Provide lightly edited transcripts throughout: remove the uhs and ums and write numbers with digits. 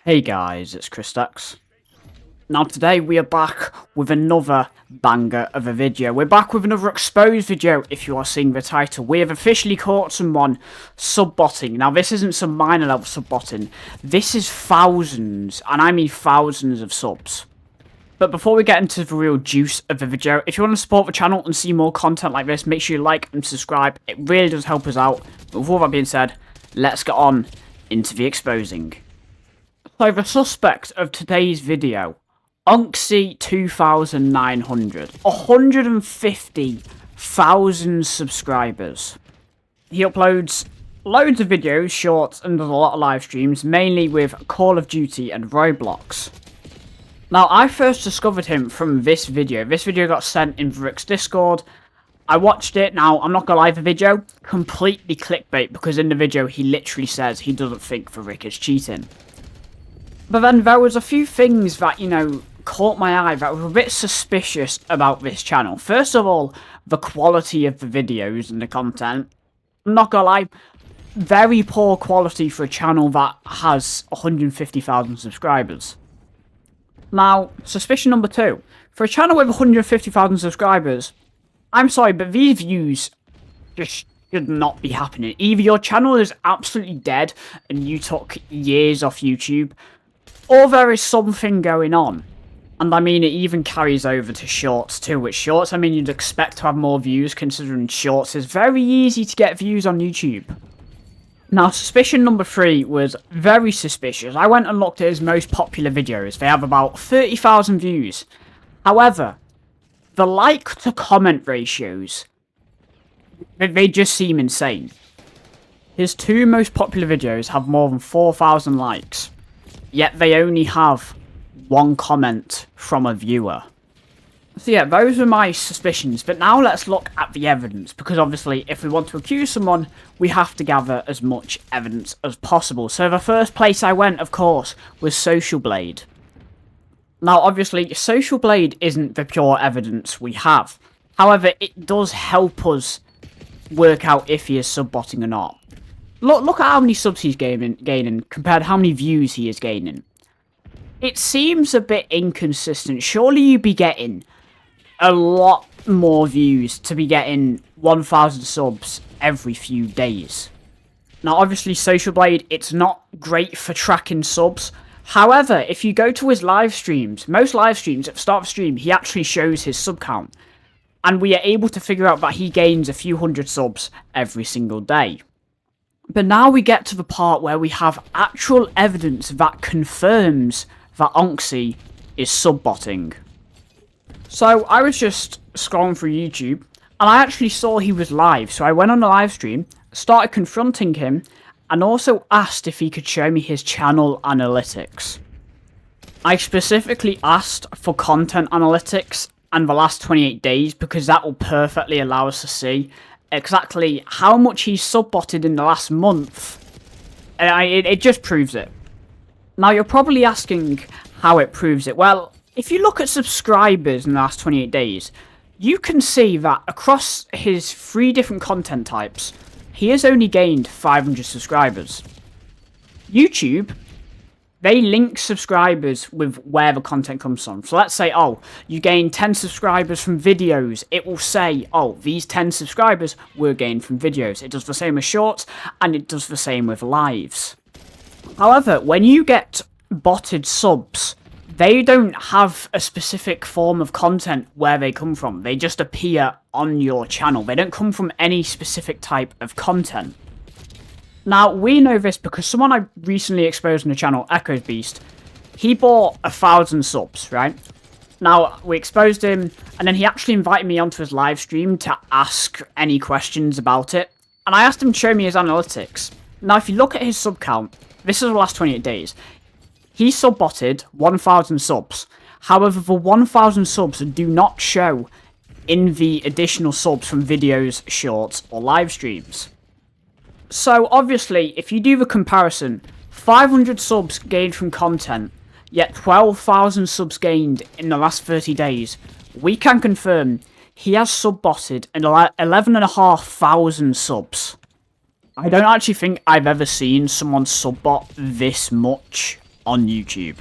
Hey guys, it's Christex. Now today we are back with another banger of a video. We're back with another exposed video, if you are seeing the title. We have officially caught someone subbotting. Now this isn't some minor level subbotting. This is thousands, and I mean thousands of subs. But before we get into the real juice of the video, if you want to support the channel and see more content like this, make sure you like and subscribe. It really does help us out. But with all that being said, let's get on into the exposing. So the suspect of today's video, Onxy 2900, 150,000 subscribers. He uploads loads of videos, shorts, and does a lot of live streams, mainly with Call of Duty and Roblox. Now, I first discovered him from this video. This video got sent in Rick's Discord. I watched it. Now, I'm not gonna lie, the video, completely clickbait, because in the video, he literally says he doesn't think the Rick is cheating. But then there was a few things that, caught my eye that were a bit suspicious about this channel. First of all, the quality of the videos and the content. I'm not gonna lie, very poor quality for a channel that has 150,000 subscribers. Now, suspicion number 2. For a channel with 150,000 subscribers, I'm sorry, but these views just should not be happening. Either your channel is absolutely dead and you took years off YouTube, or there is something going on. And I mean, it even carries over to shorts too, which shorts, I mean, you'd expect to have more views considering shorts is very easy to get views on YouTube. Now, suspicion number 3 was very suspicious. I went and looked at his most popular videos. They have about 30,000 views. However, the like to comment ratios, they just seem insane. His 2 most popular videos have more than 4,000 likes, yet they only have 1 comment from a viewer. So yeah, those were my suspicions, but now let's look at the evidence, because obviously if we want to accuse someone, we have to gather as much evidence as possible. So the first place I went, of course, was Social Blade. Now obviously, Social Blade isn't the pure evidence we have. However, it does help us work out if he is subbotting or not. Look at how many subs he's gaining compared to how many views he is gaining. It seems a bit inconsistent. Surely you'd be getting a lot more views to be getting 1,000 subs every few days. Now, obviously, Social Blade, it's not great for tracking subs. However, if you go to his live streams, most live streams, at the start of the stream, he actually shows his sub count. And we are able to figure out that he gains a few hundred subs every single day. But now we get to the part where we have actual evidence that confirms that Onxy is subbotting. So I was just scrolling through YouTube, and I actually saw he was live, so I went on the live stream, started confronting him, and also asked if he could show me his channel analytics. I specifically asked for content analytics and the last 28 days, because that will perfectly allow us to see exactly how much he's subbotted in the last month. And it just proves it. Now you're probably asking how it proves it. Well, if you look at subscribers in the last 28 days, you can see that across his 3 different content types, he has only gained 500 subscribers. YouTube, they link subscribers with where the content comes from. So let's say, oh, you gain 10 subscribers from videos. It will say, oh, these 10 subscribers were gained from videos. It does the same with shorts, and it does the same with lives. However, when you get botted subs, they don't have a specific form of content where they come from. They just appear on your channel. They don't come from any specific type of content. Now, we know this because someone I recently exposed on the channel, Echo's Beast, he bought 1,000 subs, right? Now, we exposed him, and then he actually invited me onto his live stream to ask any questions about it. And I asked him to show me his analytics. Now, if you look at his sub count, this is the last 28 days. He subbotted 1,000 subs. However, the 1,000 subs do not show in the additional subs from videos, shorts, or live streams. So, obviously, if you do the comparison, 500 subs gained from content, yet 12,000 subs gained in the last 30 days, we can confirm he has subbotted 11,500 subs. I don't actually think I've ever seen someone subbot this much on YouTube.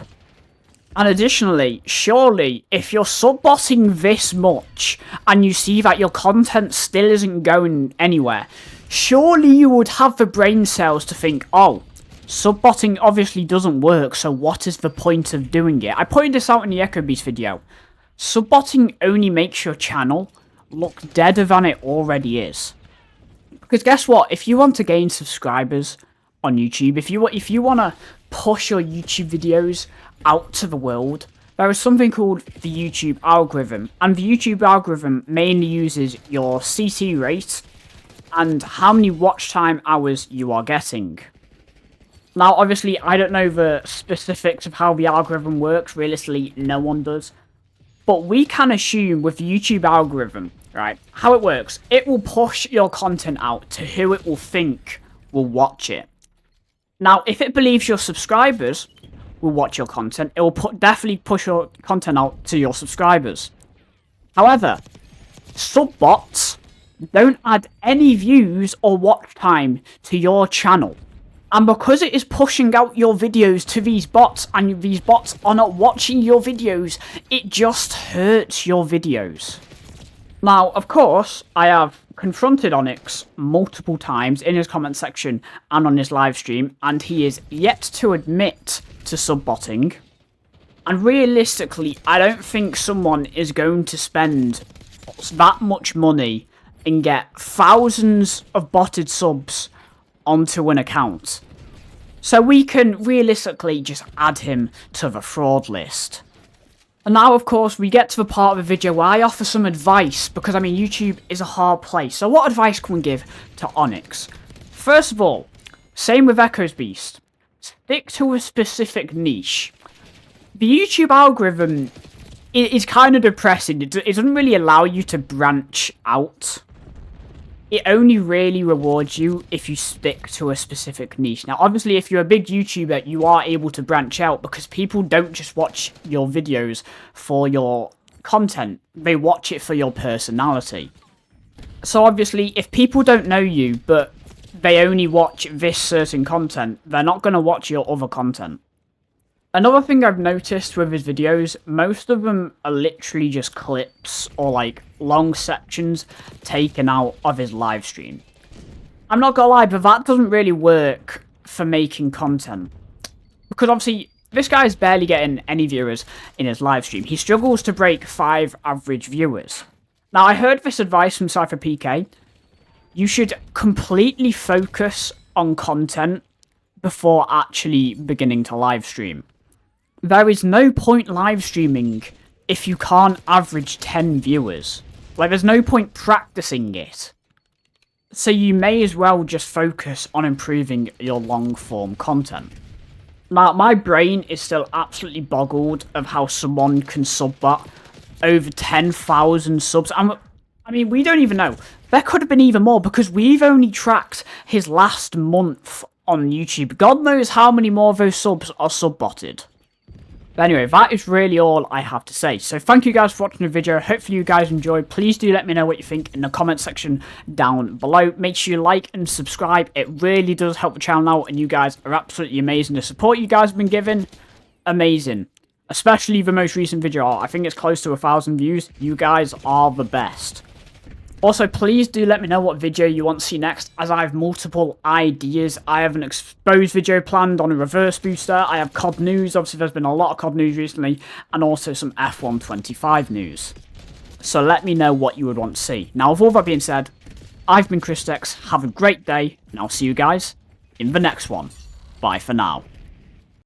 And additionally, surely, if you're subbotting this much, and you see that your content still isn't going anywhere, surely you would have the brain cells to think, oh, subbotting obviously doesn't work, so what is the point of doing it? I pointed this out in the Echo Beast video. Subbotting only makes your channel look deader than it already is. Because guess what? If you want to gain subscribers on YouTube, if you want to push your YouTube videos out to the world, there is something called the YouTube algorithm. And the YouTube algorithm mainly uses your CT rate and how many watch time hours you are getting. Now, obviously, I don't know the specifics of how the algorithm works. Realistically, no one does. But we can assume with the YouTube algorithm, right, how it works, it will push your content out to who it will think will watch it. Now, if it believes your subscribers will watch your content, it will definitely push your content out to your subscribers. However, subbots don't add any views or watch time to your channel. And because it is pushing out your videos to these bots, and these bots are not watching your videos, it just hurts your videos. Now, of course, I have confronted Onxy multiple times in his comment section and on his live stream, and he is yet to admit to subbotting. And realistically, I don't think someone is going to spend that much money and get thousands of botted subs onto an account. So we can realistically just add him to the fraud list. And now, of course, we get to the part of the video where I offer some advice, because, I mean, YouTube is a hard place. So what advice can we give to Onxy? First of all, same with Echo's Beast. Stick to a specific niche. The YouTube algorithm is kind of depressing. It doesn't really allow you to branch out. It only really rewards you if you stick to a specific niche. Now, obviously, if you're a big YouTuber, you are able to branch out because people don't just watch your videos for your content. They watch it for your personality. So, obviously, if people don't know you, but they only watch this certain content, they're not going to watch your other content. Another thing I've noticed with his videos, most of them are literally just clips or like long sections taken out of his live stream. I'm not gonna lie, but that doesn't really work for making content. Because obviously, this guy's barely getting any viewers in his live stream. He struggles to break 5 average viewers. Now, I heard this advice from Cypher PK. You should completely focus on content before actually beginning to live stream. There is no point live streaming if you can't average 10 viewers. Like, there's no point practicing it. So you may as well just focus on improving your long-form content. Now, my brain is still absolutely boggled of how someone can subbot over 10,000 subs. I mean, we don't even know. There could have been even more, because we've only tracked his last month on YouTube. God knows how many more of those subs are subbotted. But anyway, that is really all I have to say. So thank you guys for watching the video. Hopefully you guys enjoyed. Please do let me know what you think in the comment section down below. Make sure you like and subscribe. It really does help the channel out, and you guys are absolutely amazing. The support you guys have been given, amazing. Especially the most recent video. I think it's close to 1,000 views. You guys are the best. Also, please do let me know what video you want to see next, as I have multiple ideas. I have an exposed video planned on a reverse booster. I have COD news. Obviously, there's been a lot of COD news recently, and also some F125 news. So let me know what you would want to see. Now, with all that being said, I've been Chris Dex. Have a great day, and I'll see you guys in the next one. Bye for now.